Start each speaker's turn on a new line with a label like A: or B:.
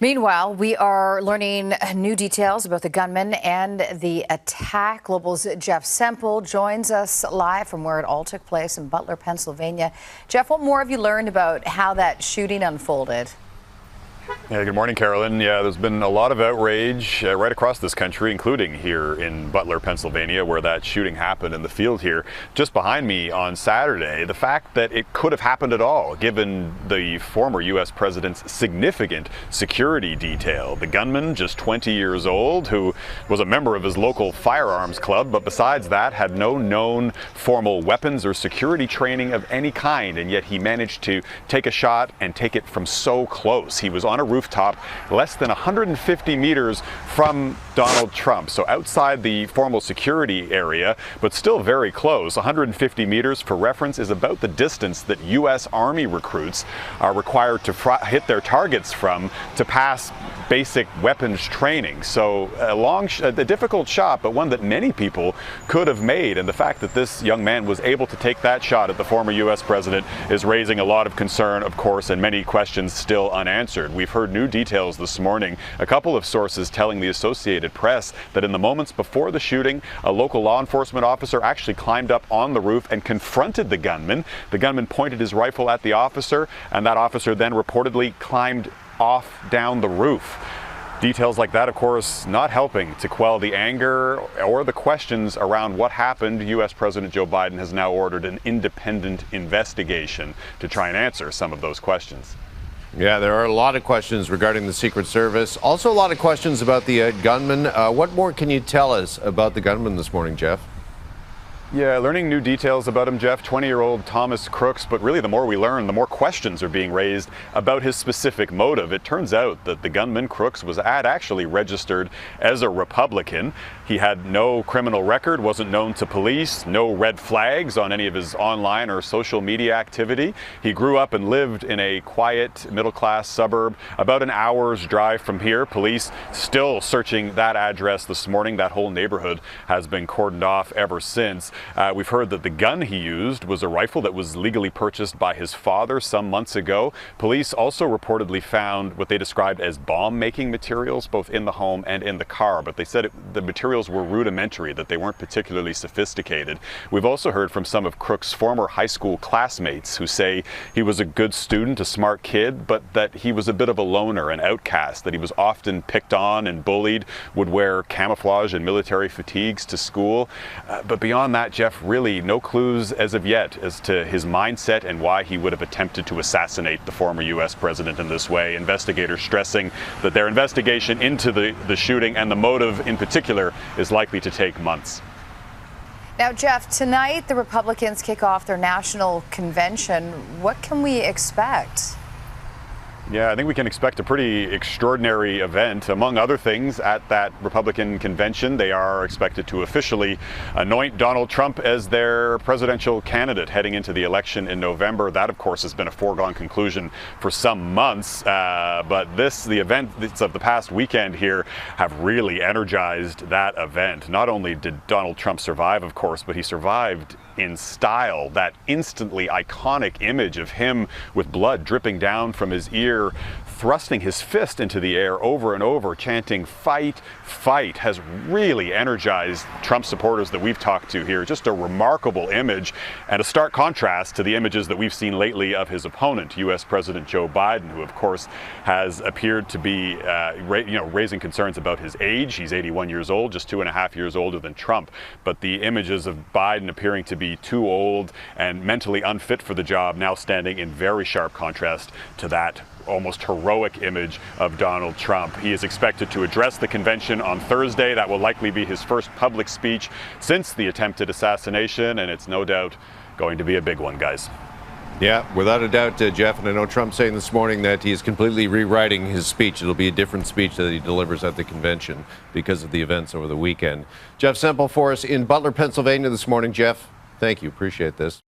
A: Meanwhile, we are learning new details about the gunman and the attack. Global's Jeff Semple joins us live from where it all took place in Butler, Pennsylvania. Jeff, what more have you learned about how that shooting unfolded?
B: Yeah, good morning, Carolyn. Yeah, there's been a lot of outrage right across this country, including here in Butler, Pennsylvania, where that shooting happened in the field here just behind me on Saturday. The fact that it could have happened at all, given the former U.S. president's significant security detail. The gunman, just 20 years old, who was a member of his local firearms club, but besides that had no known formal weapons or security training of any kind, and yet he managed to take a shot and take it from so close. He was on a rooftop less than 150 meters from Donald Trump, so outside the formal security area, but still very close. 150 meters, for reference, is about the distance that U.S. Army recruits are required to hit their targets from to pass basic weapons training. So a difficult shot, but one that many people could have made. And the fact that this young man was able to take that shot at the former U.S. president is raising a lot of concern, of course, and many questions still unanswered. We've heard new details this morning. A couple of sources telling the Associated Press that in the moments before the shooting, a local law enforcement officer actually climbed up on the roof and confronted the gunman. The gunman pointed his rifle at the officer, and that officer then reportedly climbed off down the roof. Details like that, of course, not helping to quell the anger or the questions around what happened. U.S. President Joe Biden has now ordered an independent investigation to try and answer some of those questions.
C: Yeah, there are a lot of questions regarding the Secret Service. Also a lot of questions about the gunman. What more can you tell us about the gunman this morning, Jeff?
B: Yeah, learning new details about him, Jeff. 20-year-old Thomas Crooks, but really the more we learn, the more questions are being raised about his specific motive. It turns out that the gunman, Crooks, was actually registered as a Republican. He had no criminal record, wasn't known to police, no red flags on any of his online or social media activity. He grew up and lived in a quiet, middle-class suburb about an hour's drive from here. Police still searching that address this morning. That whole neighborhood has been cordoned off ever since. We've heard that the gun he used was a rifle that was legally purchased by his father some months ago. Police also reportedly found what they described as bomb-making materials, both in the home and in the car, but they said the materials were rudimentary, that they weren't particularly sophisticated. We've also heard from some of Crooks' former high school classmates who say he was a good student, a smart kid, but that he was a bit of a loner, an outcast, that he was often picked on and bullied, would wear camouflage and military fatigues to school. But beyond that, Jeff, really no clues as of yet as to his mindset and why he would have attempted to assassinate the former U.S. president in this way. Investigators stressing that their investigation into the shooting and the motive in particular is likely to take months.
A: Now, Jeff, tonight the Republicans kick off their national convention. What can we expect?
B: Yeah, I think we can expect a pretty extraordinary event. Among other things, at that Republican convention, they are expected to officially anoint Donald Trump as their presidential candidate heading into the election in November. That, of course, has been a foregone conclusion for some months. But the events of the past weekend here have really energized that event. Not only did Donald Trump survive, of course, but he survived in style. That instantly iconic image of him with blood dripping down from his ear, thrusting his fist into the air over and over, chanting "Fight, fight," has really energized Trump supporters that we've talked to here. Just a remarkable image, and a stark contrast to the images that we've seen lately of his opponent, U.S. President Joe Biden, who of course has appeared to be raising concerns about his age. He's 81 years old, just 2.5 years older than Trump. But the images of Biden appearing to be too old and mentally unfit for the job now standing in very sharp contrast to that almost heroic image of Donald Trump. He is expected to address the convention on Thursday. That will likely be his first public speech since the attempted assassination, and it's no doubt going to be a big one, guys.
C: Yeah, without a doubt, Jeff, and I know Trump saying this morning that he is completely rewriting his speech. It'll be a different speech that he delivers at the convention because of the events over the weekend. Jeff Semple for us in Butler, Pennsylvania this morning. Jeff, thank you. Appreciate this.